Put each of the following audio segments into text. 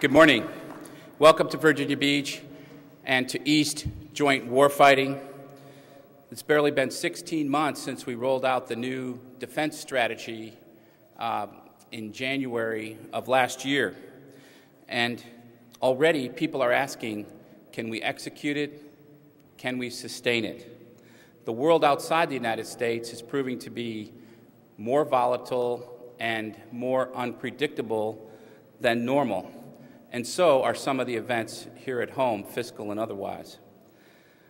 Good morning. Welcome to Virginia Beach and to East Joint Warfighting. It's barely been 16 months since we rolled out the new defense strategy in January of last year. And already people are asking, can we execute it? Can we sustain it? The world outside the United States is proving to be more volatile and more unpredictable than normal. And so are some of the events here at home, fiscal and otherwise.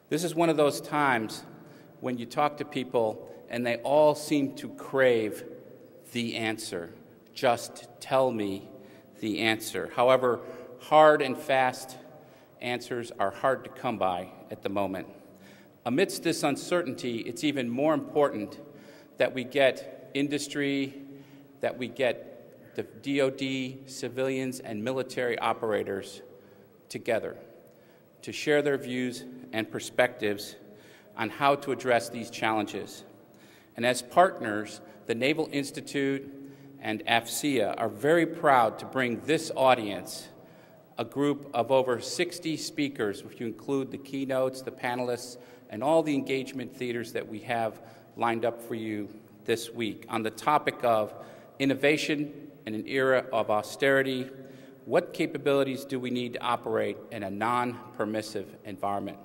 This is one of those times when you talk to people and they all seem to crave the answer. Just tell me the answer. However, hard and fast answers are hard to come by at the moment. Amidst this uncertainty, it's even more important that we get industry, that we get the DoD, civilians, and military operators together to share their views and perspectives on how to address these challenges. And as partners, the Naval Institute and AFCEA are very proud to bring this audience a group of over 60 speakers, if you include the keynotes, the panelists, and all the engagement theaters that we have lined up for you this week on the topic of innovation in an era of austerity. What capabilities do we need to operate in a non-permissive environment?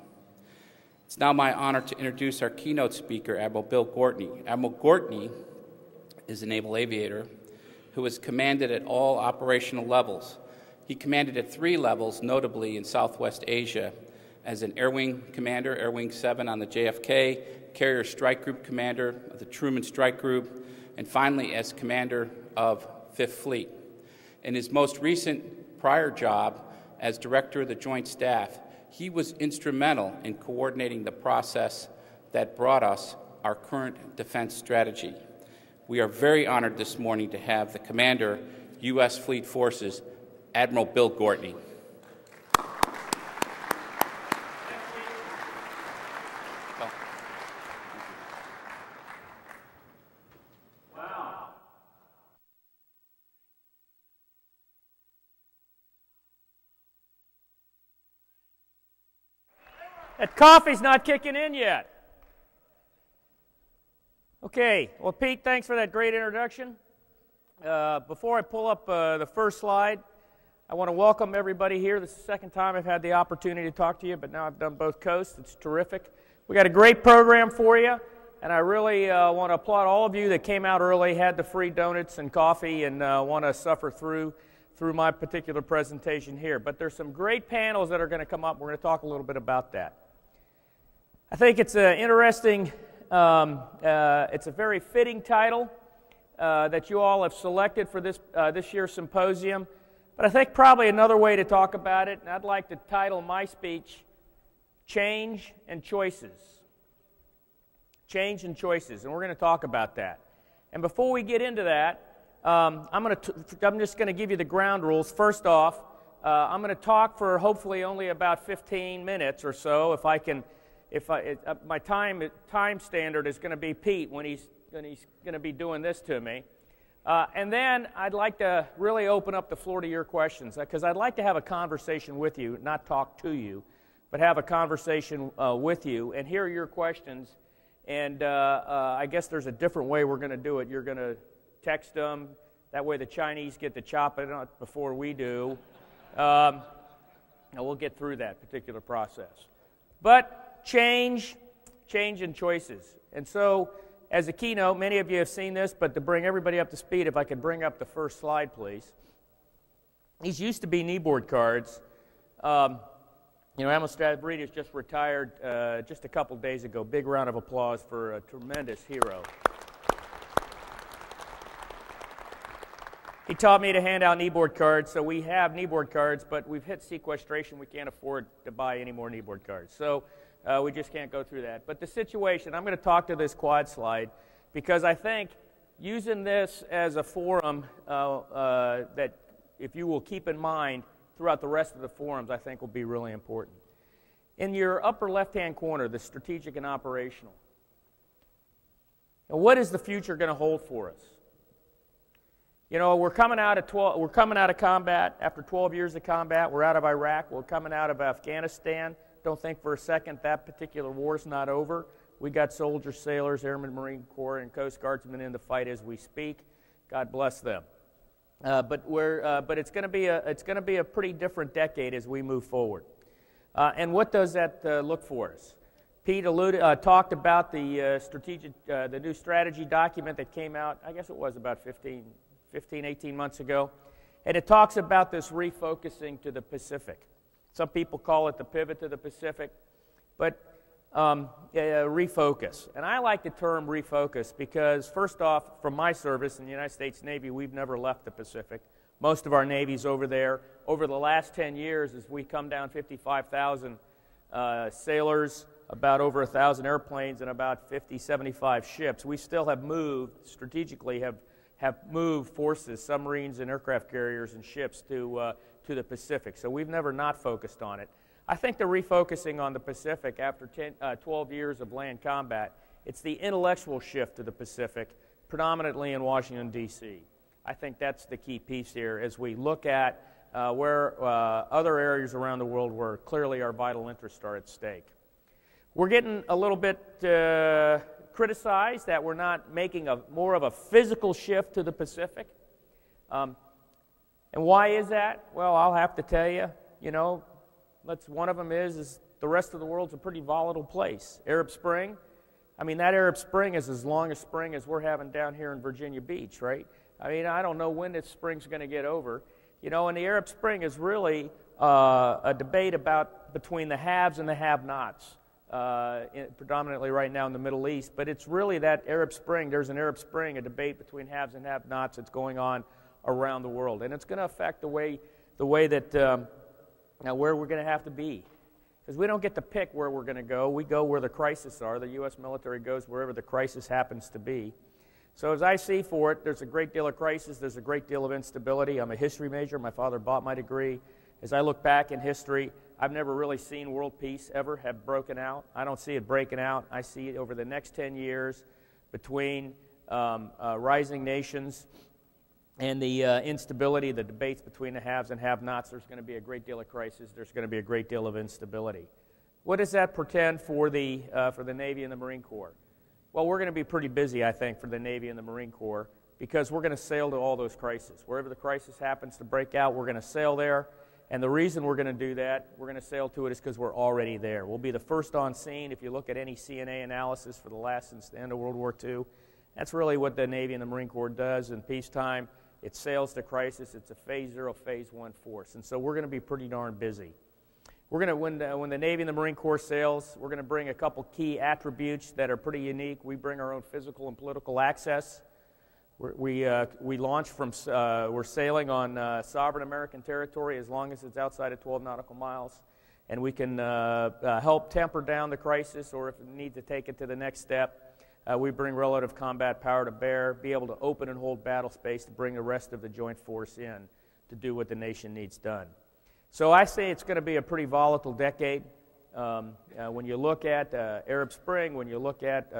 It's now my honor to introduce our keynote speaker, Admiral Bill Gortney. Admiral Gortney is a naval aviator who has commanded at all operational levels. He commanded at 3 levels, notably in Southwest Asia, as an Air Wing Commander, Air Wing 7 on the JFK, Carrier Strike Group Commander of the Truman Strike Group, and finally as Commander of 5th Fleet. In his most recent prior job as Director of the Joint Staff, he was instrumental in coordinating the process that brought us our current defense strategy. We are very honored this morning to have the Commander, U.S. Fleet Forces, Admiral Bill Gortney. That coffee's not kicking in yet. Okay, well, Pete, thanks for that great introduction. Before I pull up the first slide, I want to welcome everybody here. This is the second time I've had the opportunity to talk to you, but now I've done both coasts. It's terrific. We got a great program for you, and I really want to applaud all of you that came out early, had the free donuts and coffee, and want to suffer through my particular presentation here. But there's some great panels that are going to come up. We're going to talk a little bit about that. I think it's an interesting, it's a very fitting title that you all have selected for this year's symposium. But I think probably another way to talk about it, and I'd like to title my speech, Change and Choices. Change and Choices, and we're going to talk about that. And before we get into that, I'm just going to give you the ground rules. First off, I'm going to talk for hopefully only about 15 minutes or so, if I can. My time standard is going to be Pete when he's going to be doing this to me. And then I'd like to really open up the floor to your questions, because I'd like to have a conversation with you, not talk to you, but have a conversation with you and hear your questions. And I guess there's a different way we're going to do it. You're going to text them. That way the Chinese get to chop it up before we do. And we'll get through that particular process. But change and choices. And so, as a keynote, many of you have seen this, but to bring everybody up to speed, if I could bring up the first slide, please. These used to be kneeboard cards. Admiral Readiness just retired just a couple days ago. Big round of applause for a tremendous hero. He taught me to hand out kneeboard cards, so we have kneeboard cards, but we've hit sequestration. We can't afford to buy any more kneeboard cards. So we just can't go through that. But the situation, I'm going to talk to this quad slide because I think using this as a forum that, if you will keep in mind throughout the rest of the forums, I think will be really important. In your upper left-hand corner, the strategic and operational. Now, what is the future going to hold for us? You know, we're coming out of combat after 12 years of combat. We're out of Iraq. We're coming out of Afghanistan. Don't think for a second that particular war's not over. We got soldiers, sailors, Airmen, Marine Corps, and Coast Guardsmen in the fight as we speak. God bless them. But it's going to be a pretty different decade as we move forward. And what does that look for us? Pete talked about the new strategy document that came out. I guess it was about 18 months ago, and it talks about this refocusing to the Pacific. Some people call it the pivot to the Pacific, but refocus. And I like the term refocus because, first off, from my service in the United States Navy, we've never left the Pacific. Most of our Navy's over there. Over the last 10 years, as we come down 55,000 sailors, about over 1,000 airplanes, and about 50, 75 ships, we still have moved, strategically have moved forces, submarines and aircraft carriers and ships to the Pacific. So we've never not focused on it. I think the refocusing on the Pacific after 12 years of land combat, it's the intellectual shift to the Pacific, predominantly in Washington, D.C. I think that's the key piece here as we look at where other areas around the world where clearly our vital interests are at stake. We're getting a little bit criticized that we're not making more of a physical shift to the Pacific. And why is that? Well, I'll have to tell you, one of them is the rest of the world's a pretty volatile place. Arab Spring, I mean, that Arab Spring is as long a spring as we're having down here in Virginia Beach, right? I mean, I don't know when this spring's going to get over. And the Arab Spring is really a debate between the haves and the have-nots, predominantly right now in the Middle East. But it's really that Arab Spring. There's an Arab Spring, a debate between haves and have-nots that's going on around the world, and it's going to affect the way that where we're going to have to be, because we don't get to pick where we're going to go. We go where the crises are. The U.S. military goes wherever the crisis happens to be. So as I see for it, there's a great deal of crisis. There's a great deal of instability. I'm a history major. My father bought my degree. As I look back in history, I've never really seen world peace ever have broken out. I don't see it breaking out. I see it over the next 10 years between rising nations and the instability, the debates between the haves and have-nots. There's going to be a great deal of crisis. There's going to be a great deal of instability. What does that portend for the Navy and the Marine Corps? Well, we're going to be pretty busy, I think, for the Navy and the Marine Corps, because we're going to sail to all those crises. Wherever the crisis happens to break out, we're going to sail there. And the reason we're going to do that, we're going to sail to it, is because we're already there. We'll be the first on scene. If you look at any CNA analysis for the last since the end of World War II, that's really what the Navy and the Marine Corps does in peacetime. It sails to crisis. It's a Phase 0, Phase 1 force. And so we're going to be pretty darn busy. We're going to, when the Navy and the Marine Corps sails, we're going to bring a couple key attributes that are pretty unique. We bring our own physical and political access. We launch from, we're sailing on sovereign American territory as long as it's outside of 12 nautical miles. And we can help temper down the crisis, or if we need to take it to the next step, we bring relative combat power to bear, be able to open and hold battle space to bring the rest of the joint force in to do what the nation needs done. So I say it's going to be a pretty volatile decade. When you look at Arab Spring, when you look at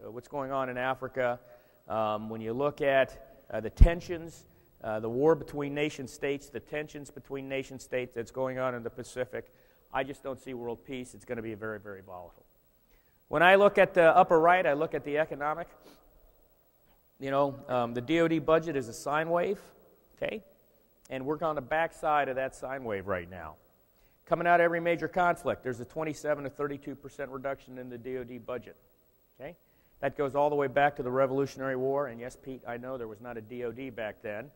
what's going on in Africa, when you look at the tensions, the war between nation states, the tensions between nation states that's going on in the Pacific, I just don't see world peace. It's going to be very, very volatile. When I look at the upper right, I look at the economic. The DoD budget is a sine wave, okay? And we're on the backside of that sine wave right now. Coming out of every major conflict, there's a 27 to 32% reduction in the DoD budget, okay? That goes all the way back to the Revolutionary War, and yes, Pete, I know there was not a DoD back then,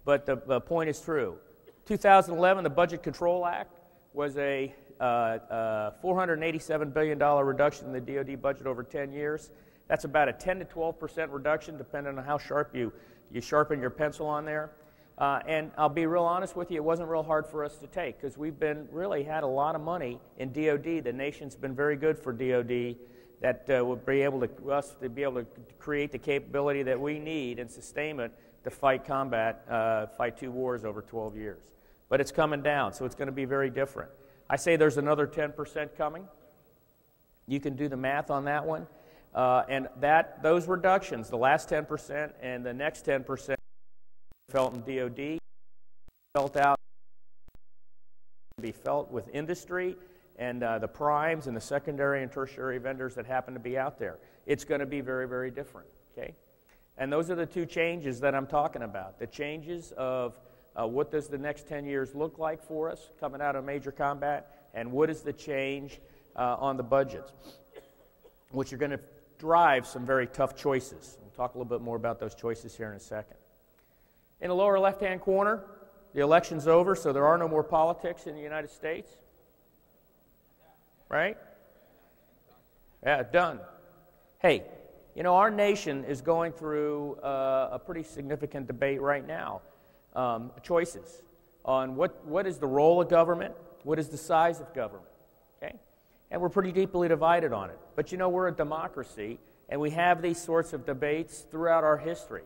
but the point is true. 2011, the Budget Control Act was a $487 billion reduction in the DoD budget over 10 years. That's about a 10 to 12% reduction, depending on how sharp you sharpen your pencil on there. And I'll be real honest with you, it wasn't real hard for us to take, because we've really had a lot of money in DoD. The nation's been very good for DoD, that would be able to create the capability that we need and sustainment to fight fight two wars over 12 years. But it's coming down, so it's going to be very different. I say there's another 10% coming. You can do the math on that one. And those reductions, the last 10% and the next 10%, felt in DOD, felt out, be felt with industry and the primes and the secondary and tertiary vendors that happen to be out there. It's going to be very, very different, okay? And those are the two changes that I'm talking about. The changes of what does the next 10 years look like for us coming out of major combat, and what is the change on the budgets, which are going to drive some very tough choices. We'll talk a little bit more about those choices here in a second. In the lower left-hand corner, the election's over, so there are no more politics in the United States. Right? Yeah, done. Hey, you know, our nation is going through a pretty significant debate right now. Choices on what is the role of government, what is the size of government, okay? And we're pretty deeply divided on it. But you know, we're a democracy, and we have these sorts of debates throughout our history.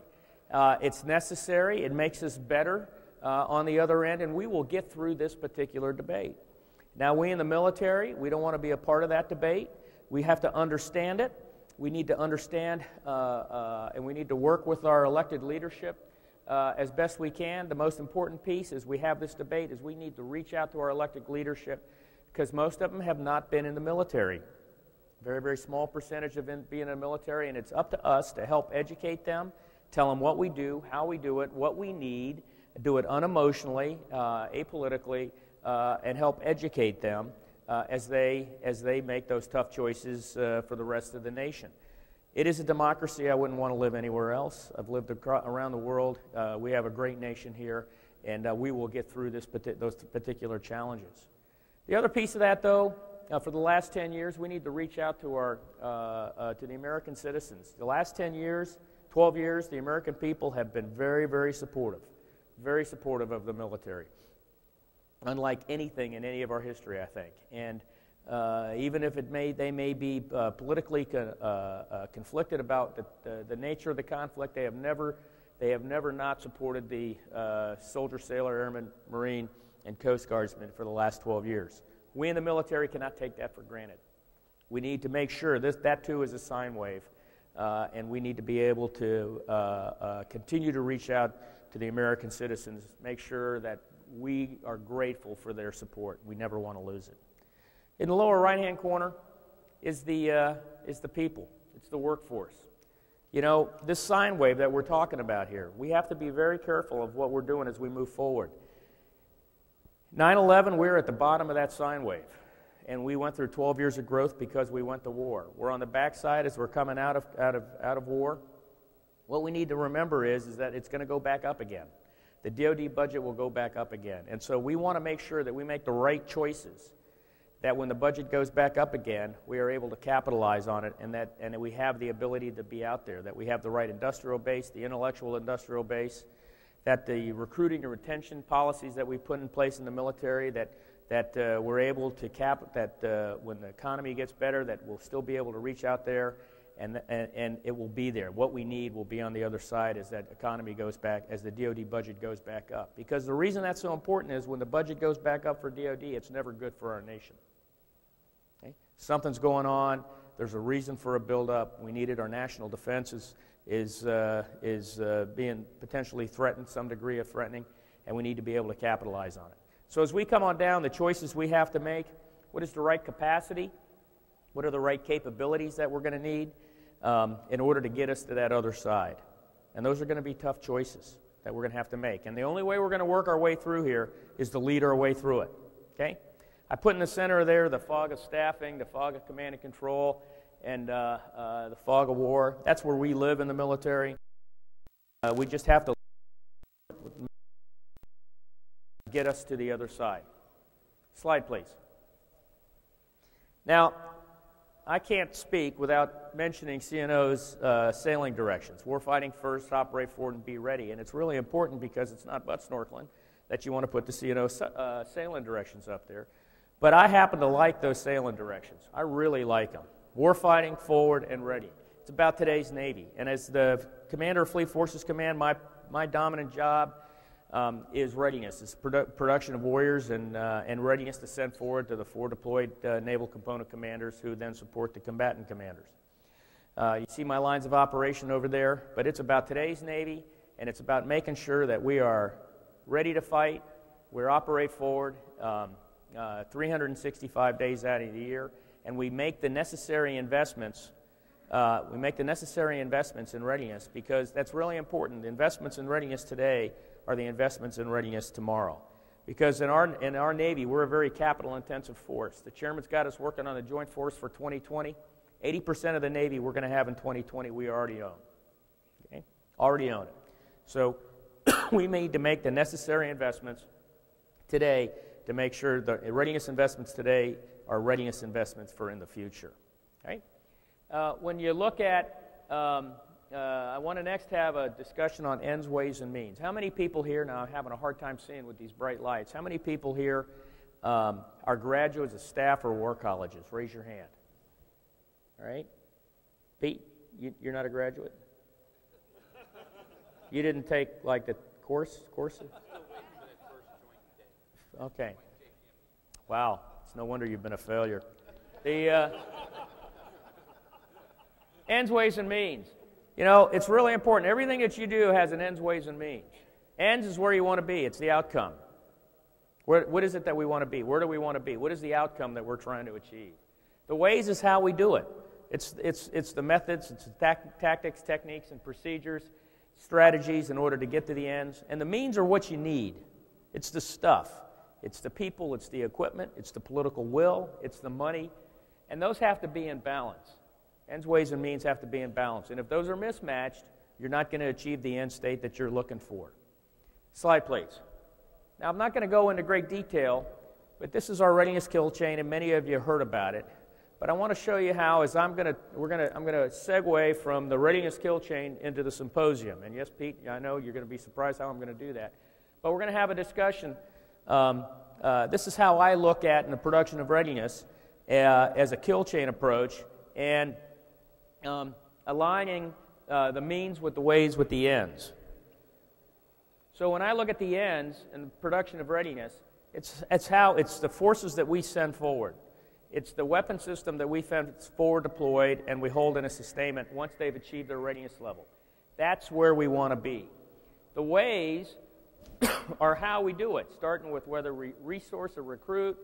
It's necessary, it makes us better on the other end, and we will get through this particular debate. Now, we in the military, we don't want to be a part of that debate. We have to understand it. We need to understand, and we need to work with our elected leadership as best we can. The most important piece as we have this debate is we need to reach out to our elected leadership, because most of them have not been in the military. Very, very small percentage of them being in the military, and it's up to us to help educate them, tell them what we do, how we do it, what we need, do it unemotionally, apolitically, and help educate them as they make those tough choices for the rest of the nation. It is a democracy. I wouldn't want to live anywhere else. I've lived around the world. We have a great nation here, and we will get through those particular challenges. The other piece of that, though, for the last 10 years, we need to reach out to to the American citizens. The last 10 years, 12 years, the American people have been very, very supportive of the military, unlike anything in any of our history, I think. And even if they may be politically conflicted about the nature of the conflict, they have never not supported the soldier, sailor, airman, Marine, and Coast Guardsmen for the last 12 years. We in the military cannot take that for granted. We need to make sure that too is a sine wave, and we need to be able to continue to reach out to the American citizens, make sure that we are grateful for their support. We never want to lose it. In the lower right-hand corner is the people. It's the workforce. You know, this sine wave that we're talking about here, we have to be very careful of what we're doing as we move forward. 9/11, we're at the bottom of that sine wave, and we went through 12 years of growth because we went to war. We're on the backside as we're coming out of war. What we need to remember is that it's going to go back up again. The DoD budget will go back up again. And so we want to make sure that we make the right choices, that when the budget goes back up again, we are able to capitalize on it, and that we have the ability to be out there, that we have the right industrial base, the intellectual industrial base, that the recruiting and retention policies that we put in place in the military, that we're able to when the economy gets better, that we'll still be able to reach out there, and it will be there. What we need will be on the other side as that economy goes back, as the DoD budget goes back up. Because the reason that's so important is when the budget goes back up for DoD, it's never good for our nation. Okay? Something's going on. There's a reason for a buildup. We need it. Our national defense is being potentially threatened, some degree of threatening, and we need to be able to capitalize on it. So as we come on down, the choices we have to make: what is the right capacity? What are the right capabilities that we're going to need in order to get us to that other side? And those are going to be tough choices that we're going to have to make. And the only way we're going to work our way through here is to lead our way through it. Okay? I put in the center there the fog of staffing, the fog of command and control, and the fog of war. That's where we live in the military. We just have to get us to the other side. Slide, please. Now, I can't speak without mentioning CNO's sailing directions. Warfighting first, operate forward, and be ready. And it's really important because it's not butt snorkeling that you want to put the CNO sailing directions up there. But I happen to like those sailing directions. I really like them. Warfighting, forward, and ready. It's about today's Navy. And as the commander of Fleet Forces Command, my dominant job is readiness. It's production of warriors and readiness to send forward to the 4 deployed naval component commanders who then support the combatant commanders. You see my lines of operation over there, but it's about today's Navy, and it's about making sure that we are ready to fight, we operate forward 365 days out of the year, and we make the necessary investments. We make the necessary investments in readiness, because that's really important. The investments in readiness today are the investments in readiness tomorrow. Because in our Navy, we're a very capital-intensive force. The chairman's got us working on the Joint Force for 2020. 80% of the Navy we're going to have in 2020 we already own. Okay? Already own it. So we need to make the necessary investments today to make sure the readiness investments today are readiness investments for in the future. Okay? When you look at, I want to next have a discussion on ends, ways, and means. How many people here, now I'm having a hard time seeing with these bright lights, how many people here are graduates of staff or war colleges? Raise your hand. All right? Pete, you're not a graduate? You didn't take, like, the courses? Okay. Wow. It's no wonder you've been a failure. The ends, ways, and means. You know, it's really important. Everything that you do has an ends, ways, and means. Ends is where you want to be. It's the outcome. What is it that we want to be? Where do we want to be? What is the outcome that we're trying to achieve? The ways is how we do it. It's the methods, it's the tactics, techniques, and procedures, strategies in order to get to the ends. And the means are what you need. It's the stuff. It's the people, it's the equipment, it's the political will, it's the money. And those have to be in balance. Ends, ways, and means have to be in balance. And if those are mismatched, you're not going to achieve the end state that you're looking for. Slide, please. Now, I'm not going to go into great detail, but this is our readiness kill chain, and many of you heard about it. But I want to show you how, as I'm going to segue from the readiness kill chain into the symposium. And yes, Pete, I know you're going to be surprised how I'm going to do that. But we're going to have a discussion. This is how I look at in the production of readiness as a kill chain approach, and aligning the means with the ways with the ends. So when I look at the ends in the production of readiness, it's the forces that we send forward. It's the weapon system that we send forward deployed and we hold in a sustainment once they've achieved their readiness level. That's where we want to be. The ways are how we do it, starting with whether we resource or recruit,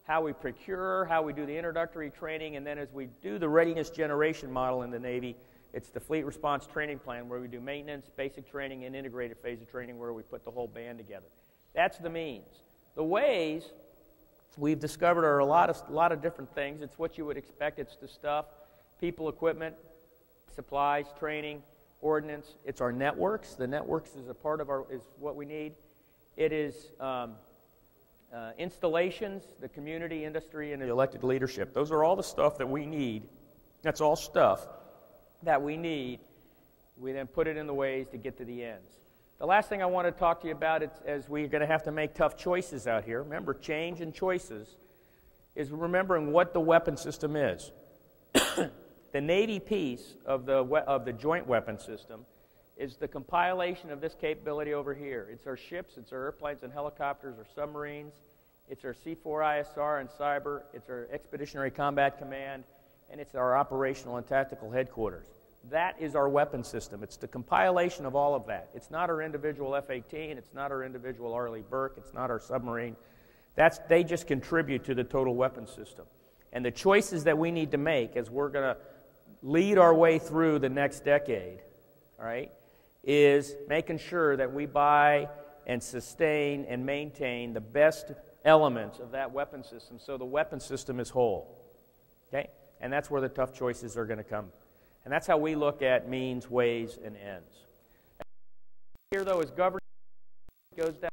how we procure, how we do the introductory training, and then as we do the readiness generation model in the Navy, it's the fleet response training plan where we do maintenance, basic training, and integrated phase of training where we put the whole band together. That's the means. The ways we've discovered are a lot of different things. It's what you would expect. It's the stuff, people, equipment, supplies, training, ordnance. It's our networks. The networks is a part of is what we need. It is installations, the community, industry, and the elected leadership. Those are all the stuff that we need. That's all stuff that we need. We then put it in the ways to get to the ends. The last thing I want to talk to you about is we're going to have to make tough choices out here. Remember, change and choices is remembering what the weapon system is. The Navy piece of the joint weapon system is the compilation of this capability over here. It's our ships, it's our airplanes and helicopters, our submarines, it's our C4ISR and cyber, it's our Expeditionary Combat Command, and it's our operational and tactical headquarters. That is our weapon system. It's the compilation of all of that. It's not our individual F-18, it's not our individual Arleigh Burke, it's not our submarine. They just contribute to the total weapon system. And the choices that we need to make as we're going to lead our way through the next decade, all right, is making sure that we buy and sustain and maintain the best elements of that weapon system so the weapon system is whole. Okay? And that's where the tough choices are going to come. And that's how we look at means, ways, and ends. Here, though, is governance. Goes down.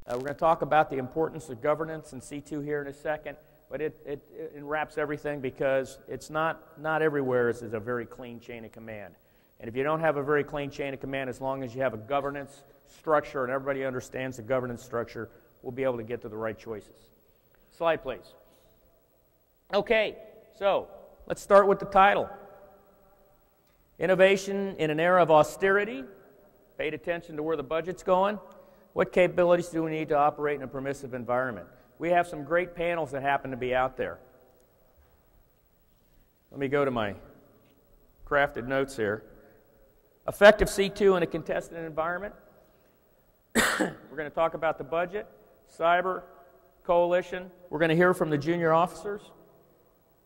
We're going to talk about the importance of governance in C2 here in a second, but it wraps everything because it's not everywhere is a very clean chain of command. And if you don't have a very clean chain of command, as long as you have a governance structure and everybody understands the governance structure, we'll be able to get to the right choices. Slide, please. Okay, so let's start with the title. Innovation in an era of austerity. Paid attention to where the budget's going. What capabilities do we need to operate in a permissive environment? We have some great panels that happen to be out there. Let me go to my crafted notes here. Effective C2 in a contested environment. We're going to talk about the budget, cyber, coalition. We're going to hear from the junior officers.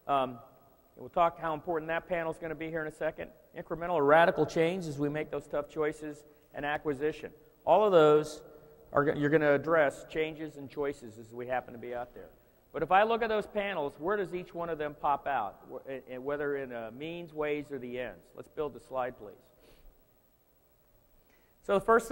We'll talk how important that panel is going to be here in a second. Incremental or radical change as we make those tough choices, and acquisition. All of those you're going to address changes and choices as we happen to be out there. But if I look at those panels, where does each one of them pop out, whether in means, ways, or the ends? Let's build the slide, please. So the first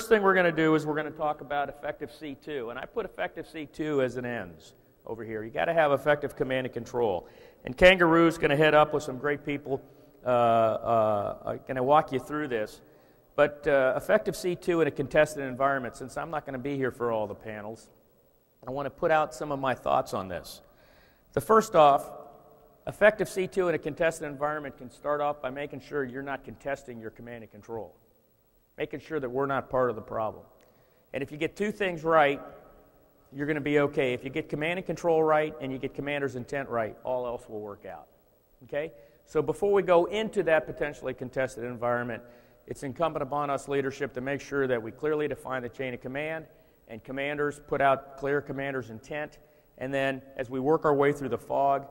thing we're going to do is we're going to talk about effective C2, and I put effective C2 as an ends over here. You got to have effective command and control. And Kangaroo's going to head up with some great people, going to walk you through this. But effective C2 in a contested environment, since I'm not going to be here for all the panels, I want to put out some of my thoughts on this. The first off, effective C2 in a contested environment can start off by making sure you're not contesting your command and control, making sure that we're not part of the problem. And if you get two things right, you're going to be okay. If you get command and control right and you get commander's intent right, all else will work out. Okay? So before we go into that potentially contested environment, it's incumbent upon us leadership to make sure that we clearly define the chain of command, and commanders put out clear commander's intent. And then as we work our way through the fog,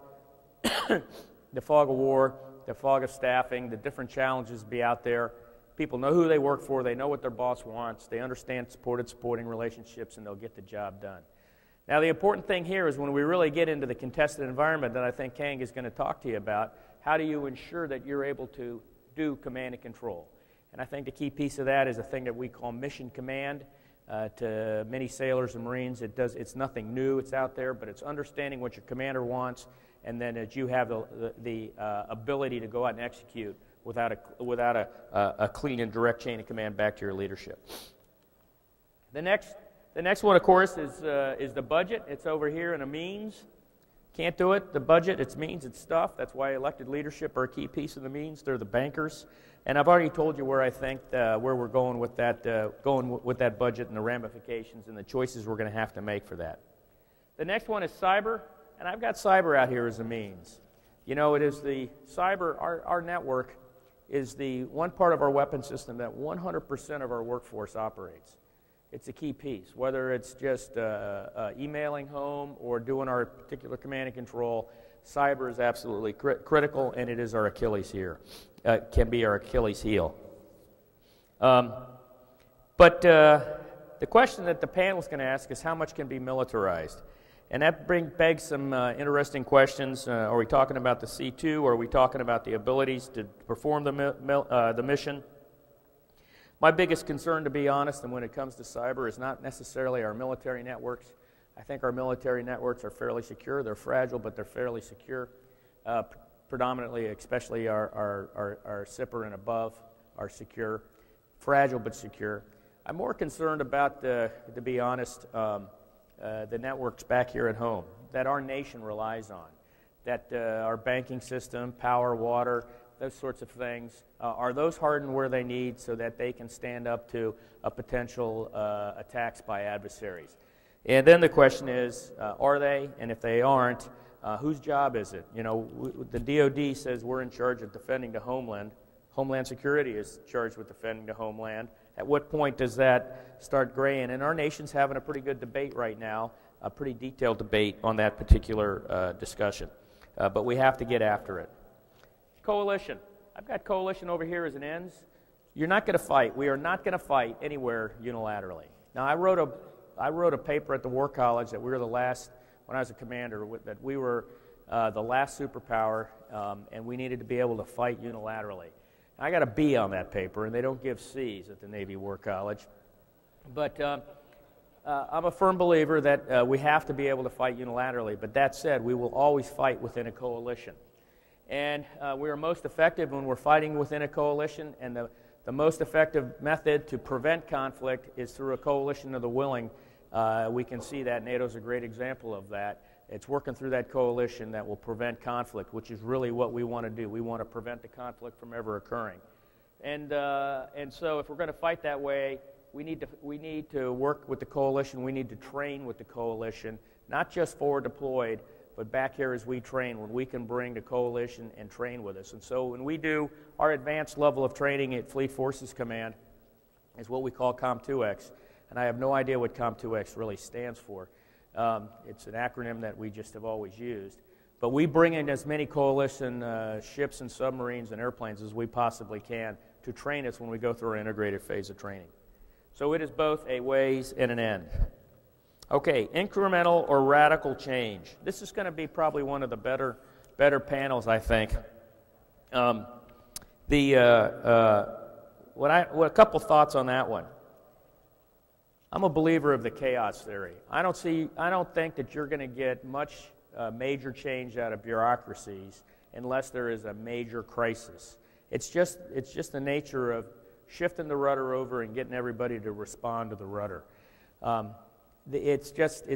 the fog of war, the fog of staffing, the different challenges be out there, people know who they work for, they know what their boss wants, they understand supporting relationships, and they'll get the job done. Now the important thing here is when we really get into the contested environment that I think Kang is going to talk to you about, how do you ensure that you're able to do command and control? And I think the key piece of that is a thing that we call mission command. To many sailors and Marines, it's nothing new, it's out there, but it's understanding what your commander wants, and then that you have the ability to go out and execute without a clean and direct chain of command back to your leadership. The next one, of course, is the budget. It's over here in a means. Can't do it. The budget, it's means, it's stuff. That's why elected leadership are a key piece of the means. They're the bankers. And I've already told you where I think where we're going with that budget and the ramifications and the choices we're going to have to make for that. The next one is cyber, and I've got cyber out here as a means. You know, it is the cyber, our network is the one part of our weapon system that 100% of our workforce operates. It's a key piece, whether it's just emailing home or doing our particular command and control. Cyber is absolutely critical, and it is our Achilles heel. Can be our Achilles heel. But the question that the panel is going to ask is how much can be militarized? And that begs some interesting questions. Are we talking about the C2, or are we talking about the abilities to perform the mission? My biggest concern, to be honest, and when it comes to cyber, is not necessarily our military networks. I think our military networks are fairly secure. They're fragile, but they're fairly secure. Predominantly, especially our SIPR and above are secure. Fragile, but secure. I'm more concerned about, to be honest, the networks back here at home that our nation relies on, that our banking system, power, water, those sorts of things, are those hardened where they need so that they can stand up to a potential attacks by adversaries? And then the question is, are they? And if they aren't, whose job is it? You know, the DOD says we're in charge of defending the homeland. Homeland Security is charged with defending the homeland. At what point does that start graying? And our nation's having a pretty good debate right now, a pretty detailed debate on that particular discussion. But we have to get after it. Coalition. I've got coalition over here as an ends. You're not going to fight. We are not going to fight anywhere unilaterally. Now, I wrote a paper at the War College that we were the last, when I was a commander, that we were the last superpower, and we needed to be able to fight unilaterally. I got a B on that paper, and they don't give C's at the Navy War College. But I'm a firm believer that we have to be able to fight unilaterally. But that said, we will always fight within a coalition. And we are most effective when we're fighting within a coalition, and the most effective method to prevent conflict is through a coalition of the willing. We can see that NATO's a great example of that. It's working through that coalition that will prevent conflict, which is really what we want to do. We want to prevent the conflict from ever occurring. And so if we're going to fight that way, we need to work with the coalition. We need to train with the coalition, not just forward deployed, but back here as we train, when we can bring the coalition and train with us. And so when we do our advanced level of training at Fleet Forces Command, is what we call COM2X, and I have no idea what COM2X really stands for. It's an acronym that we just have always used. But we bring in as many coalition ships and submarines and airplanes as we possibly can to train us when we go through our integrated phase of training. So it is both a ways and an end. Okay, incremental or radical change. This is going to be probably one of the better panels, I think. A couple thoughts on that one. I'm a believer of the chaos theory. I don't think that you're going to get much major change out of bureaucracies unless there is a major crisis. It's just the nature of shifting the rudder over and getting everybody to respond to the rudder. It's just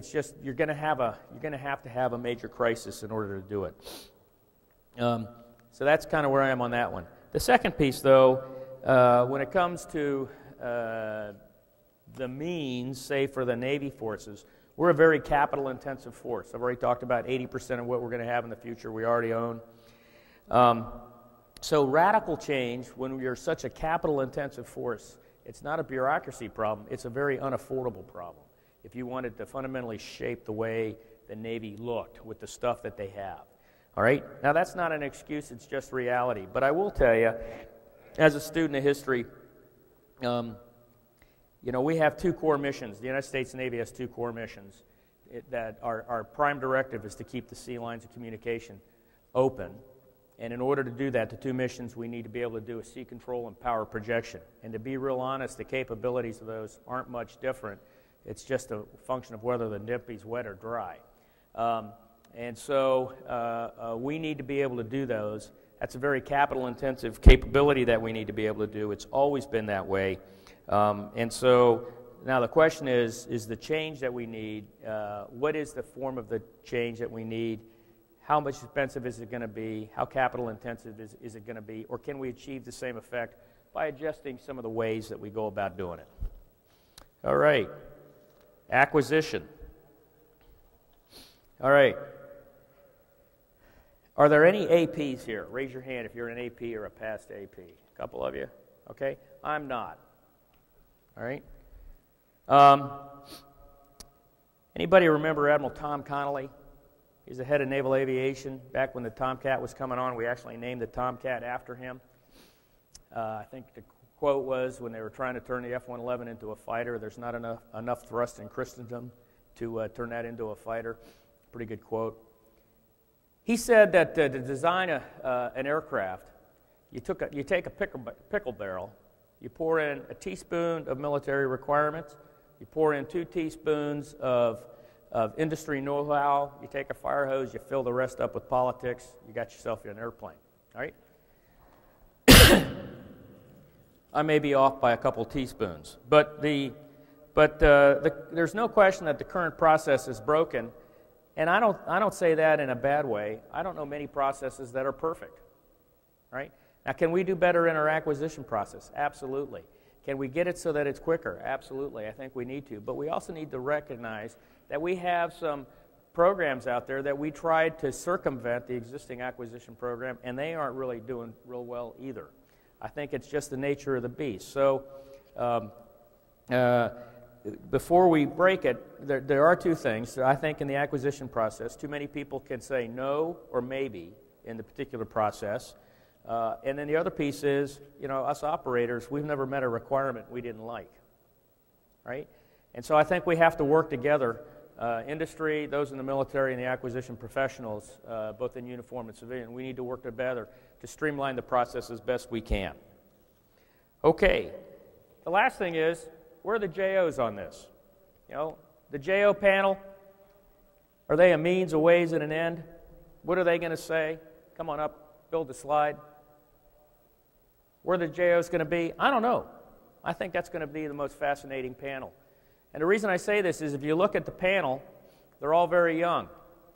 you're going to have to have a major crisis in order to do it. So that's kind of where I am on that one. The second piece, though, when it comes to the means, say for the Navy forces, we're a very capital-intensive force. I've already talked about 80% of what we're going to have in the future we already own. So radical change, when you're such a capital-intensive force, it's not a bureaucracy problem, it's a very unaffordable problem. If you wanted to fundamentally shape the way the Navy looked with the stuff that they have. All right? Now, that's not an excuse, it's just reality. But I will tell you, as a student of history, you know, we have two core missions. The United States Navy has two core missions. That our prime directive is to keep the sea lines of communication open. And in order to do that, the two missions, we need to be able to do a sea control and power projection. And to be real honest, the capabilities of those aren't much different. It's just a function of whether the nippy's wet or dry. And so we need to be able to do those. That's a very capital-intensive capability that we need to be able to do. It's always been that way. And so now the question is the change that we need, what is the form of the change that we need? How much expensive is it going to be? How capital-intensive is it going to be? Or can we achieve the same effect by adjusting some of the ways that we go about doing it? All right. Acquisition. All right. Are there any APs here? Raise your hand if you're an AP or a past AP. A couple of you? Okay. I'm not. All right. Anybody remember Admiral Tom Connolly? He's the head of naval aviation. Back when the Tomcat was coming on, we actually named the Tomcat after him. I think the quote was, when they were trying to turn the F-111 into a fighter, there's not enough thrust in Christendom to turn that into a fighter. Pretty good quote. He said that to design an aircraft, you take a pickle barrel, you pour in a teaspoon of military requirements, you pour in 2 teaspoons of industry know-how, you take a fire hose, you fill the rest up with politics, you got yourself an airplane, all right? I may be off by a couple teaspoons, but there's no question that the current process is broken, and I don't say that in a bad way. I don't know many processes that are perfect, right? Now, can we do better in our acquisition process? Absolutely. Can we get it so that it's quicker? Absolutely. I think we need to. But we also need to recognize that we have some programs out there that we tried to circumvent the existing acquisition program, and they aren't really doing real well either. I think it's just the nature of the beast. So before we break it, there are two things. I think in the acquisition process, too many people can say no or maybe in the particular process. And then the other piece is, you know, us operators, we've never met a requirement we didn't like, right? And so I think we have to work together, industry, those in the military, and the acquisition professionals, both in uniform and civilian. We need to work together to streamline the process as best we can. Okay, the last thing is, where are the JOs on this? You know, the JO panel, are they a means, a ways, and an end? What are they going to say? Come on up, build the slide. Where the JO's going to be? I don't know. I think that's going to be the most fascinating panel. And the reason I say this is if you look at the panel, they're all very young,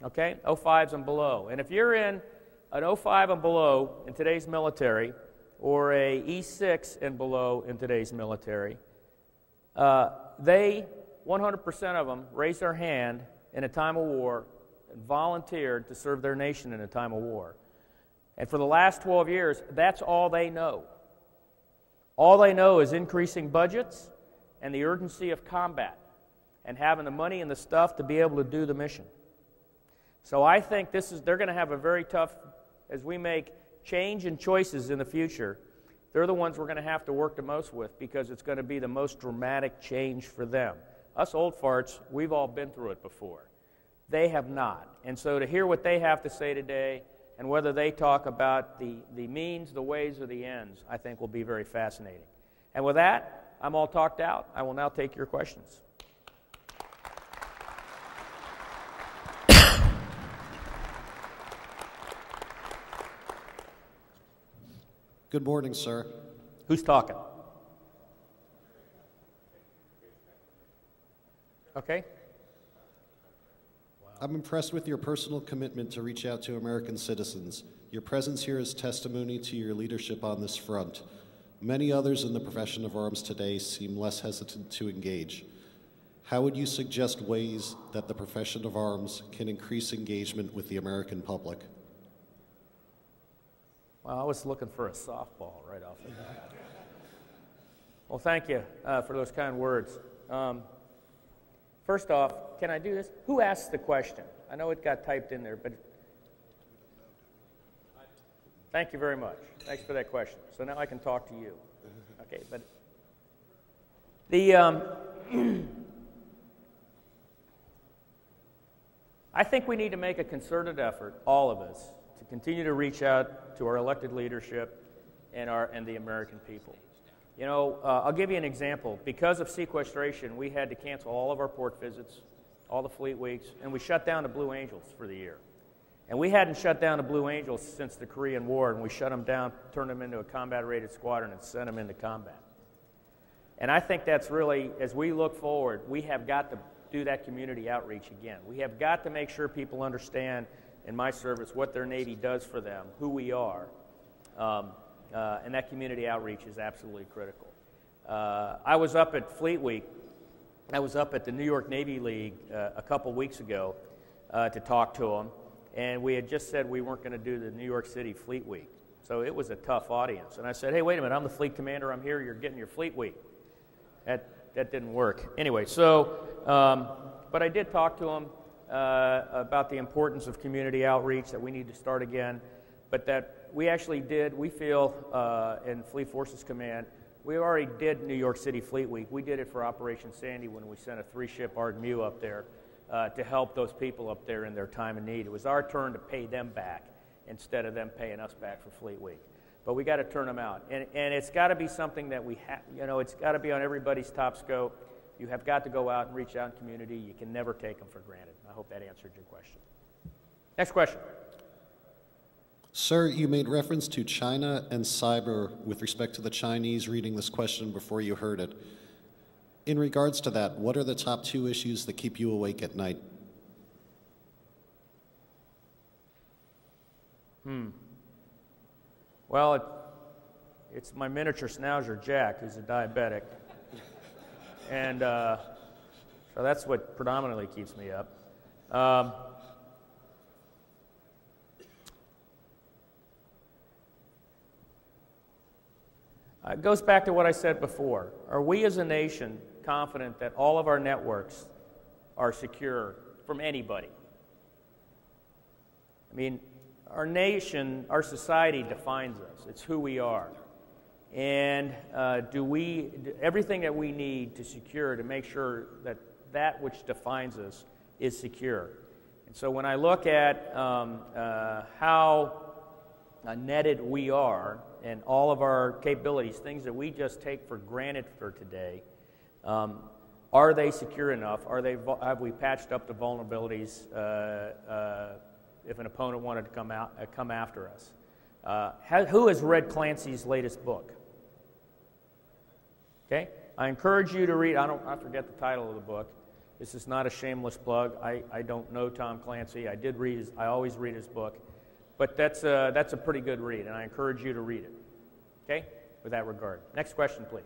okay? 05s and below. And if you're in an 05 and below in today's military, or a E6 and below in today's military, they, 100% of them, raise their hand in a time of war and volunteered to serve their nation in a time of war. And for the last 12 years, that's all they know. All they know is increasing budgets and the urgency of combat and having the money and the stuff to be able to do the mission. So I think they're going to have a very tough, as we make change and choices in the future, they're the ones we're going to have to work the most with because it's going to be the most dramatic change for them. Us old farts, we've all been through it before. They have not. And so to hear what they have to say today and whether they talk about the means, the ways, or the ends, I think will be very fascinating. And with that, I'm all talked out. I will now take your questions. Good morning, sir. Who's talking? Okay. I'm impressed with your personal commitment to reach out to American citizens. Your presence here is testimony to your leadership on this front. Many others in the profession of arms today seem less hesitant to engage. How would you suggest ways that the profession of arms can increase engagement with the American public? Well, I was looking for a softball right off the bat. Well, thank you for those kind words. First off, can I do this? Who asked the question? I know it got typed in there, but thank you very much. Thanks for that question. So now I can talk to you. Okay, but I think we need to make a concerted effort, all of us, to continue to reach out to our elected leadership and the American people. You know, I'll give you an example. Because of sequestration, we had to cancel all of our port visits, all the fleet weeks, and we shut down the Blue Angels for the year. And we hadn't shut down the Blue Angels since the Korean War, and we shut them down, turned them into a combat-rated squadron, and sent them into combat. And I think that's really, as we look forward, we have got to do that community outreach again. We have got to make sure people understand in my service what their Navy does for them, who we are, and that community outreach is absolutely critical. I was up at Fleet Week. I was up at the New York Navy League a couple weeks ago to talk to them, and we had just said we weren't going to do the New York City Fleet Week. So it was a tough audience. And I said, hey, wait a minute, I'm the fleet commander, I'm here, you're getting your Fleet Week. That didn't work. Anyway, so, but I did talk to them about the importance of community outreach, that we need to start again, but that we actually did, we feel in Fleet Forces Command, we already did New York City Fleet Week. We did it for Operation Sandy when we sent a 3-ship ARDMU up there to help those people up there in their time of need. It was our turn to pay them back instead of them paying us back for Fleet Week. But we got to turn them out. And it's got to be something that we have, you know, it's got to be on everybody's top scope. You have got to go out and reach out in community. You can never take them for granted. I hope that answered your question. Next question. Sir, you made reference to China and cyber with respect to the Chinese reading this question before you heard it. In regards to that, what are the top 2 issues that keep you awake at night? Well, it's my miniature schnauzer, Jack, who's a diabetic. And so that's what predominantly keeps me up. It goes back to what I said before. Are we as a nation confident that all of our networks are secure from anybody? I mean, our nation, our society defines us. It's who we are. And everything that we need to secure to make sure that that which defines us is secure. And so when I look at how netted we are and all of our capabilities, things that we just take for granted for today, are they secure enough? Have we patched up the vulnerabilities if an opponent wanted to come after us? Who has read Clancy's latest book? Okay, I encourage you to read. I forget the title of the book. This is not a shameless plug. I don't know Tom Clancy. I always read his book, but that's a pretty good read, and I encourage you to read it. Okay, with that regard. Next question, please.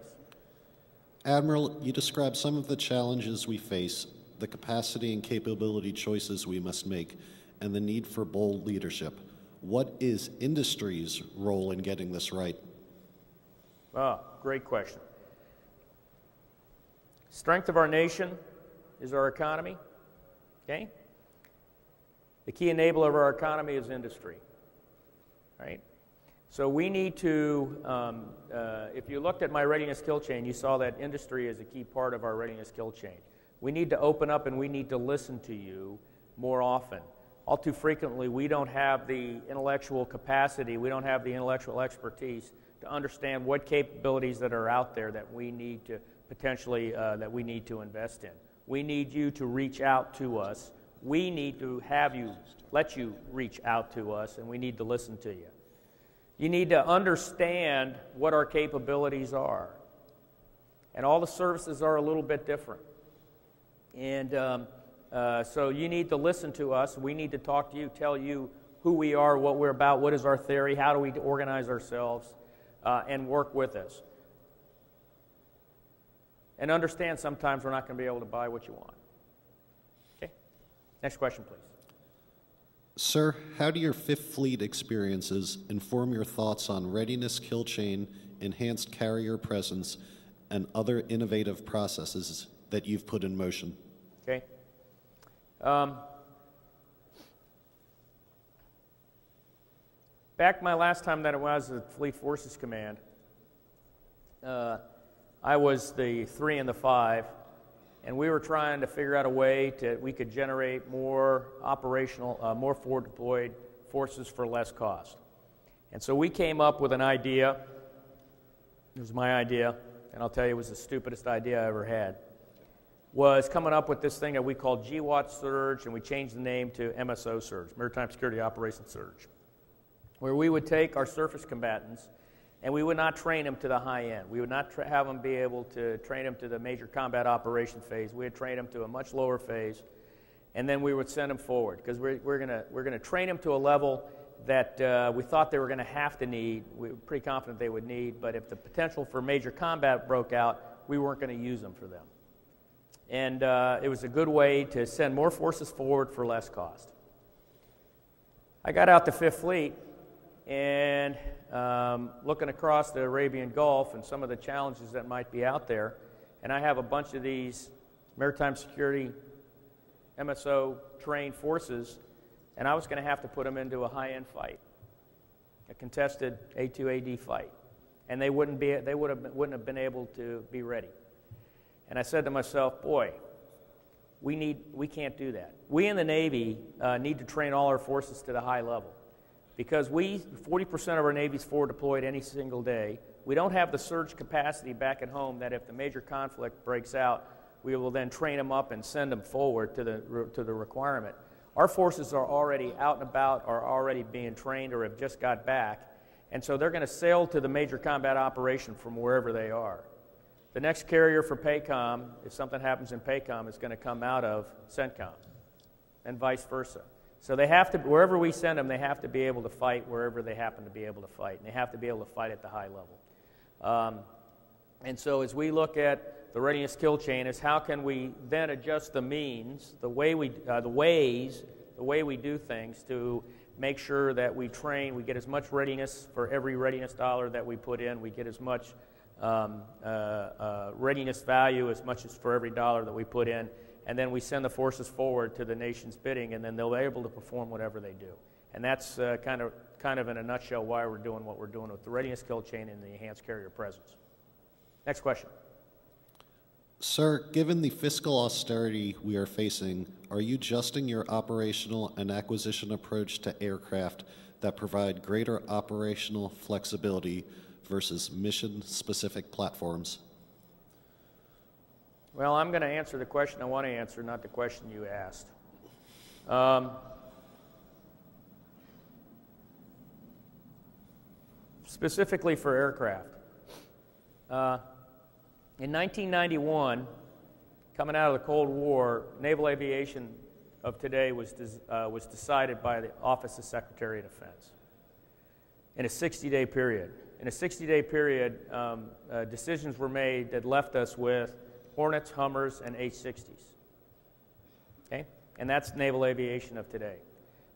Admiral, you described some of the challenges we face. the capacity and capability choices we must make, and the need for bold leadership. What is industry's role in getting this right? Oh, great question. Strength of our nation is our economy, okay? The key enabler of our economy is industry, right? So we need to, if you looked at my readiness kill chain, you saw that industry is a key part of our readiness kill chain. We need to open up and we need to listen to you more often. All too frequently, we don't have the intellectual capacity, we don't have the intellectual expertise to understand what capabilities that are out there that we need to potentially, that we need to invest in. We need you to reach out to us. We need to have you, let you reach out to us, and we need to listen to you. You need to understand what our capabilities are. And all the services are a little bit different. And so you need to listen to us. We need to talk to you, tell you who we are, what we're about, what is our theory, how do we organize ourselves, and work with us. And understand sometimes we're not going to be able to buy what you want. Okay? Next question, please. Sir, how do your Fifth Fleet experiences inform your thoughts on readiness kill chain, enhanced carrier presence, and other innovative processes that you've put in motion? Okay. Back my last time that I was at Fleet Forces Command, I was the 3 and the 5, and we were trying to figure out a way we could generate more operational, more forward deployed forces for less cost. And so we came up with an idea. It was my idea, and I'll tell you it was the stupidest idea I ever had. Was coming up with this thing that we called GWAT Surge, and we changed the name to MSO Surge, Maritime Security Operations Surge, where we would take our surface combatants and we would not train them to the high end. We would not have them be able to train them to the major combat operation phase. We would train them to a much lower phase, and then we would send them forward because we're gonna train them to a level that we thought they were going to have to need. We were pretty confident they would need, but if the potential for major combat broke out, we weren't going to use them for them. And it was a good way to send more forces forward for less cost. I got out the Fifth Fleet and looking across the Arabian Gulf and some of the challenges that might be out there, and I have a bunch of these maritime security MSO trained forces, and I was going to have to put them into a high-end fight, a contested A2AD fight, and they wouldn't have been able to be ready. And I said to myself, boy, we can't do that. We in the Navy need to train all our forces to the high level because 40% of our Navy's forward deployed any single day. We don't have the surge capacity back at home that if the major conflict breaks out, we will then train them up and send them forward to the requirement. Our forces are already out and about, are already being trained or have just got back, and so they're going to sail to the major combat operation from wherever they are. The next carrier for PACOM, if something happens in PACOM, is going to come out of CENTCOM, and vice versa. So they have to, wherever we send them, they have to be able to fight wherever they happen to be able to fight, and they have to be able to fight at the high level. And so as we look at the readiness kill chain, is how can we then adjust the means, the way we do things to make sure that we train, we get as much readiness for every readiness dollar that we put in, we get as much readiness value as much as for every dollar that we put in, and then we send the forces forward to the nation's bidding, and then they'll be able to perform whatever they do. And that's kind of in a nutshell why we're doing what we're doing with the readiness kill chain and the enhanced carrier presence. Next question. Sir, given the fiscal austerity we are facing, are you adjusting your operational and acquisition approach to aircraft that provide greater operational flexibility versus mission-specific platforms? Well, I'm going to answer the question I want to answer, not the question you asked. Specifically for aircraft. In 1991, coming out of the Cold War, naval aviation of today was decided by the Office of Secretary of Defense in a 60-day period. In a 60-day period, decisions were made that left us with Hornets, Hummers, and H-60s. Okay? And that's naval aviation of today.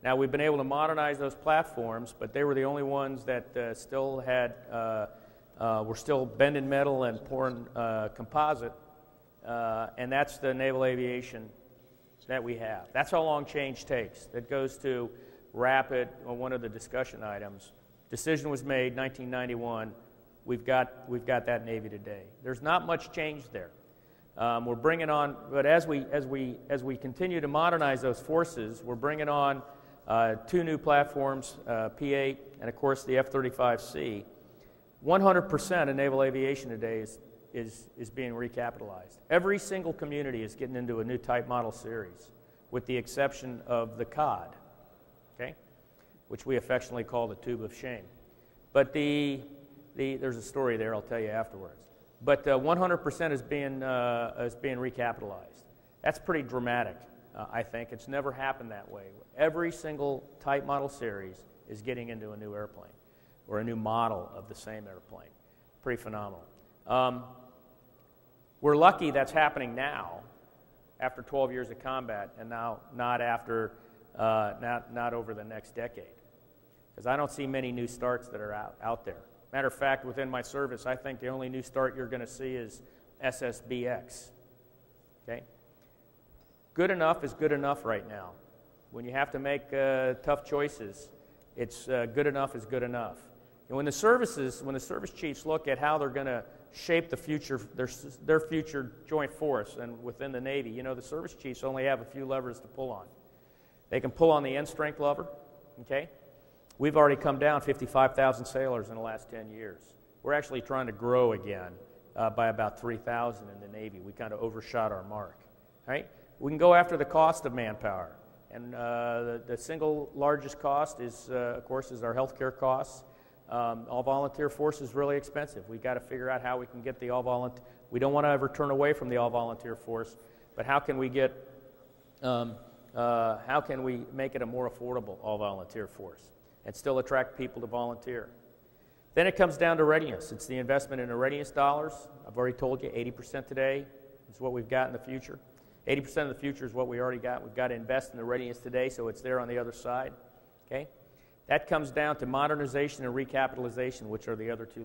Now, we've been able to modernize those platforms, but they were the only ones that still had, were still bending metal and pouring composite, and that's the naval aviation that we have. That's how long change takes. That goes to rapid, one of the discussion items. Decision was made 1991. We've got that Navy today. There's not much change there. We're bringing on, but as we continue to modernize those forces, we're bringing on 2 new platforms, P-8 and of course the F-35C. 100% of naval aviation today is being recapitalized. Every single community is getting into a new type model series, with the exception of the COD, okay, which we affectionately call the tube of shame. But there's a story there I'll tell you afterwards. But 100% is being recapitalized. That's pretty dramatic, I think. It's never happened that way. Every single type model series is getting into a new airplane or a new model of the same airplane. Pretty phenomenal. We're lucky that's happening now, after 12 years of combat, and now not after, not over the next decade, because I don't see many new starts that are out there. Matter of fact, within my service, I think the only new start you're going to see is SSBX. Okay? Good enough is good enough right now. When you have to make tough choices, it's good enough is good enough. And when the service chiefs look at how they're going to shape the future, their future joint force and within the Navy, you know, the service chiefs only have a few levers to pull on. They can pull on the end strength lever, okay? We've already come down 55,000 sailors in the last 10 years. We're actually trying to grow again by about 3,000 in the Navy. We kind of overshot our mark, right? We can go after the cost of manpower. And the single largest cost is, of course, is our healthcare costs. All volunteer force is really expensive. We've got to figure out how we can get the all volunteer. We don't want to ever turn away from the all volunteer force, but how can we get, how can we make it a more affordable all volunteer force and still attract people to volunteer? Then it comes down to readiness. It's the investment in the readiness dollars. I've already told you 80% today is what we've got in the future. 80% of the future is what we already got. We've got to invest in the readiness today so it's there on the other side. Okay? That comes down to modernization and recapitalization, which are the other 2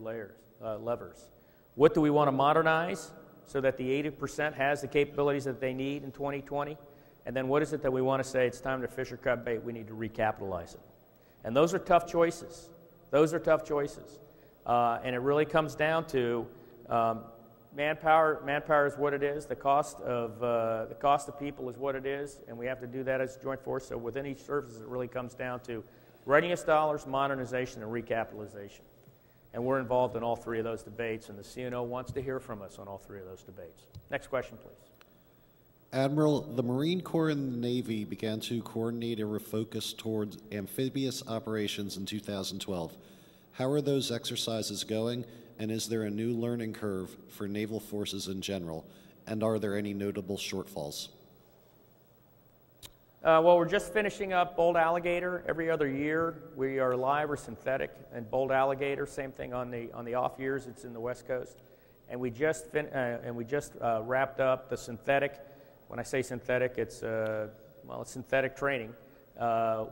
levers. What do we want to modernize so that the 80% has the capabilities that they need in 2020? And then what is it that we want to say, it's time to fish or cut bait, we need to recapitalize it? And those are tough choices. Those are tough choices. And it really comes down to manpower. Manpower is what it is. The cost of people is what it is, and we have to do that as a joint force. So within each service, it really comes down to readiness dollars, modernization, and recapitalization. And we're involved in all 3 of those debates, and the CNO wants to hear from us on all 3 of those debates. Next question, please. Admiral, the Marine Corps and the Navy began to coordinate a refocus towards amphibious operations in 2012. How are those exercises going, and is there a new learning curve for naval forces in general, and are there any notable shortfalls? Well, we're just finishing up Bold Alligator. Every other year, we are live or synthetic, and Bold Alligator, same thing on the off years. It's in the West Coast, and we just wrapped up the synthetic. When I say synthetic, it's well, it's synthetic training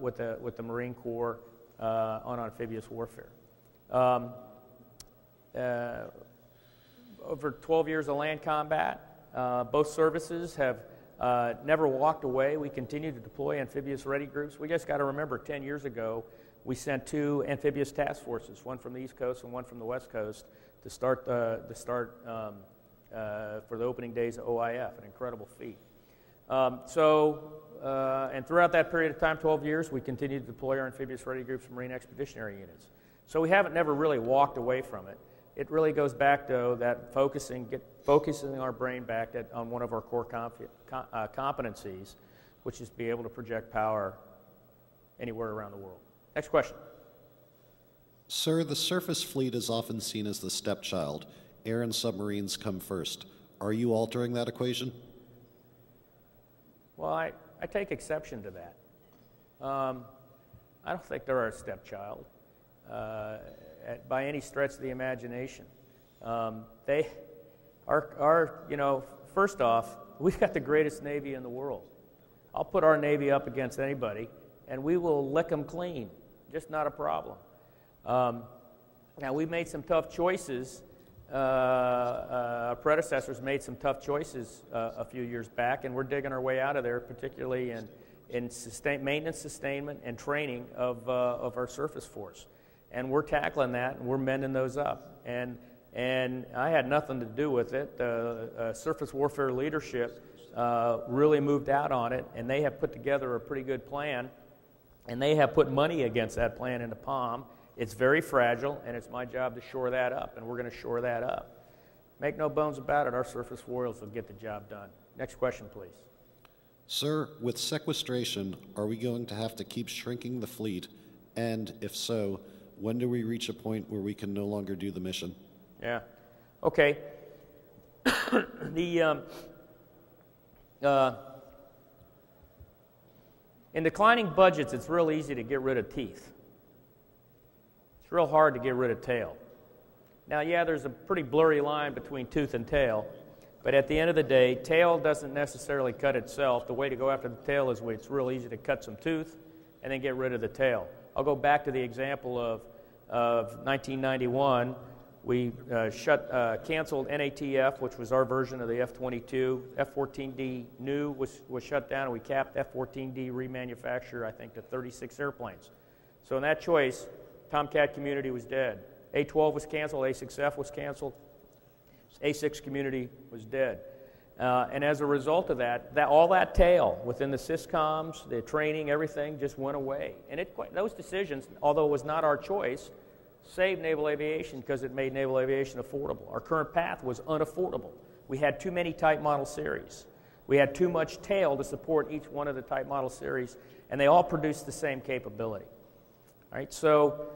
with the Marine Corps on amphibious warfare. Over 12 years of land combat, both services have never walked away. We continue to deploy amphibious ready groups. We just got to remember 10 years ago, we sent 2 amphibious task forces, one from the East Coast and one from the West Coast, to start for the opening days of OIF, an incredible feat. And throughout that period of time, 12 years, we continued to deploy our amphibious ready groups and Marine Expeditionary Units. So we haven't never really walked away from it. It really goes back to that focusing our brain back on one of our core competencies, which is be able to project power anywhere around the world. Next question. Sir, the surface fleet is often seen as the stepchild. Air and submarines come first. Are you altering that equation? Well, I take exception to that. I don't think they're our stepchild by any stretch of the imagination. You know, first off, we've got the greatest Navy in the world. I'll put our Navy up against anybody, and we will lick them clean. Just not a problem. Now, we made some tough choices. Our predecessors made some tough choices a few years back, and we're digging our way out of there, particularly in maintenance, sustainment, and training of our surface force. And we're tackling that, and we're mending those up. And I had nothing to do with it. Surface warfare leadership really moved out on it, and they have put together a pretty good plan, and they have put money against that plan into POM. It's very fragile, and it's my job to shore that up, and we're going to shore that up. Make no bones about it, our surface warriors will get the job done. Next question, please. Sir, with sequestration, are we going to have to keep shrinking the fleet? And if so, when do we reach a point where we can no longer do the mission? Yeah. Okay. In declining budgets, it's real easy to get rid of teeth. It's real hard to get rid of tail. Now, yeah, there's a pretty blurry line between tooth and tail, but at the end of the day, tail doesn't necessarily cut itself. The way to go after the tail is it's real easy to cut some tooth and then get rid of the tail. I'll go back to the example of 1991. We canceled NATF, which was our version of the F-22. F-14D new was shut down, and we capped F-14D remanufacture, I think, to 36 airplanes. So in that choice, Tomcat community was dead. A-12 was canceled, A-6F was canceled, A-6 community was dead. And as a result of that, all that tail within the SysComs, the training, everything just went away. And those decisions, although it was not our choice, saved naval aviation because it made naval aviation affordable. Our current path was unaffordable. We had too many type model series. We had too much tail to support each one of the type model series, and they all produced the same capability. All right, so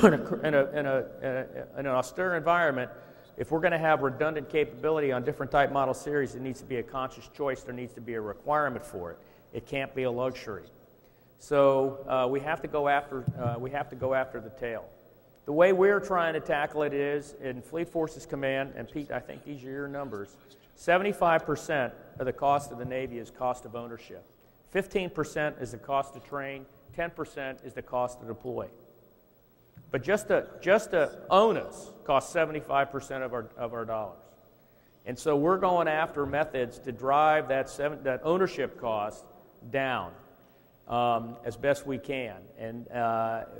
in an austere environment, if we're going to have redundant capability on different type model series, it needs to be a conscious choice. There needs to be a requirement for it. It can't be a luxury. So we have to go after the tail. The way we're trying to tackle it is in Fleet Forces Command, and Pete, I think these are your numbers, 75% of the cost of the Navy is cost of ownership. 15% is the cost to train, 10% is the cost to deploy. But just to own us costs 75% of our dollars. And so we're going after methods to drive that ownership cost down as best we can. And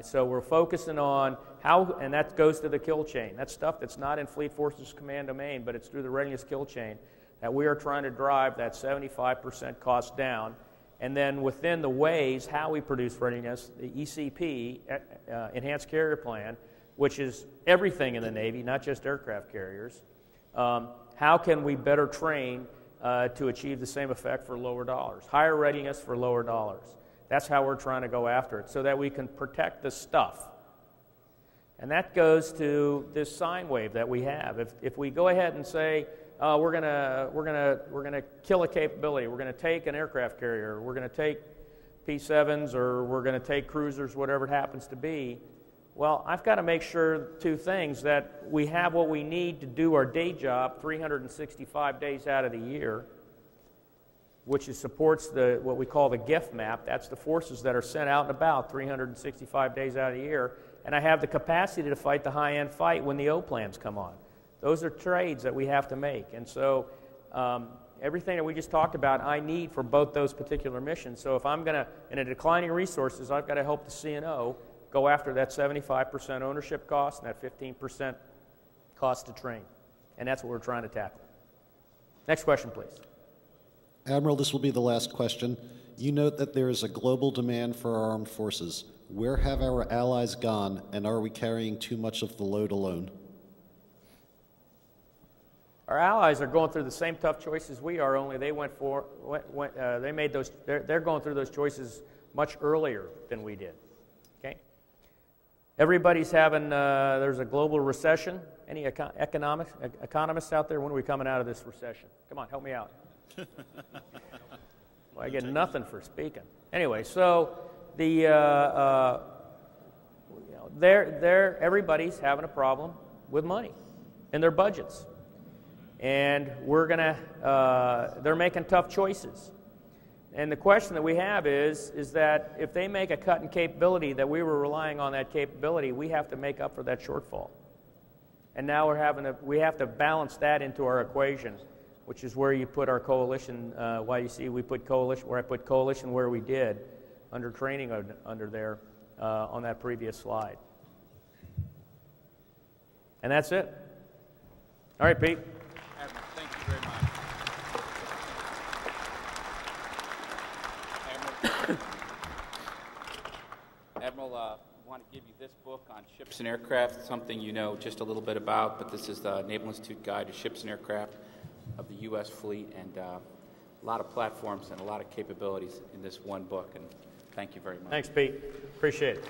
so we're focusing on how, and that goes to the kill chain. That's stuff that's not in Fleet Forces Command domain, but it's through the readiness kill chain that we are trying to drive that 75% cost down. And then within the ways how we produce readiness, the ECP, Enhanced Carrier Plan, which is everything in the Navy, not just aircraft carriers, how can we better train to achieve the same effect for lower dollars? Higher readiness for lower dollars. That's how we're trying to go after it, so that we can protect the stuff. And that goes to this sine wave that we have. If we go ahead and say, we're gonna kill a capability, we're gonna take an aircraft carrier, we're gonna take P-7s, or we're gonna take cruisers, whatever it happens to be, well, I've got to make sure two things: that we have what we need to do our day job 365 days out of the year, which supports what we call the GIF map. That's the forces that are sent out and about 365 days out of the year. And I have the capacity to fight the high-end fight when the O-plans come on. Those are trades that we have to make. And so everything that we just talked about, I need for both those particular missions. So if I'm going to, in a declining resources, I've got to help the CNO go after that 75% ownership cost and that 15% cost to train. And that's what we're trying to tackle. Next question, please. Admiral, this will be the last question. You note that there is a global demand for our armed forces. Where have our allies gone, and are we carrying too much of the load alone? Our allies are going through the same tough choices we are, only they they made those. They're going through those choices much earlier than we did. Okay. Everybody's having. There's a global recession. Any economists out there? When are we coming out of this recession? Come on, help me out. Well, I get nothing for speaking. Anyway, so everybody's having a problem with money in their budgets, and they're making tough choices. And the question that we have is that if they make a cut in capability, that we were relying on that capability, we have to make up for that shortfall. And now we have to balance that into our equation, which is where you put our coalition, why you see we put coalition, where I put coalition where we did, under training under there on that previous slide. And that's it. All right, Pete. Admiral, thank you very much. Admiral, I want to give you this book on ships and aircraft, something you know just a little bit about, but this is the Naval Institute Guide to Ships and Aircraft of the U.S. Fleet, and a lot of platforms and a lot of capabilities in this one book, and thank you very much. Thanks, Pete. Appreciate it.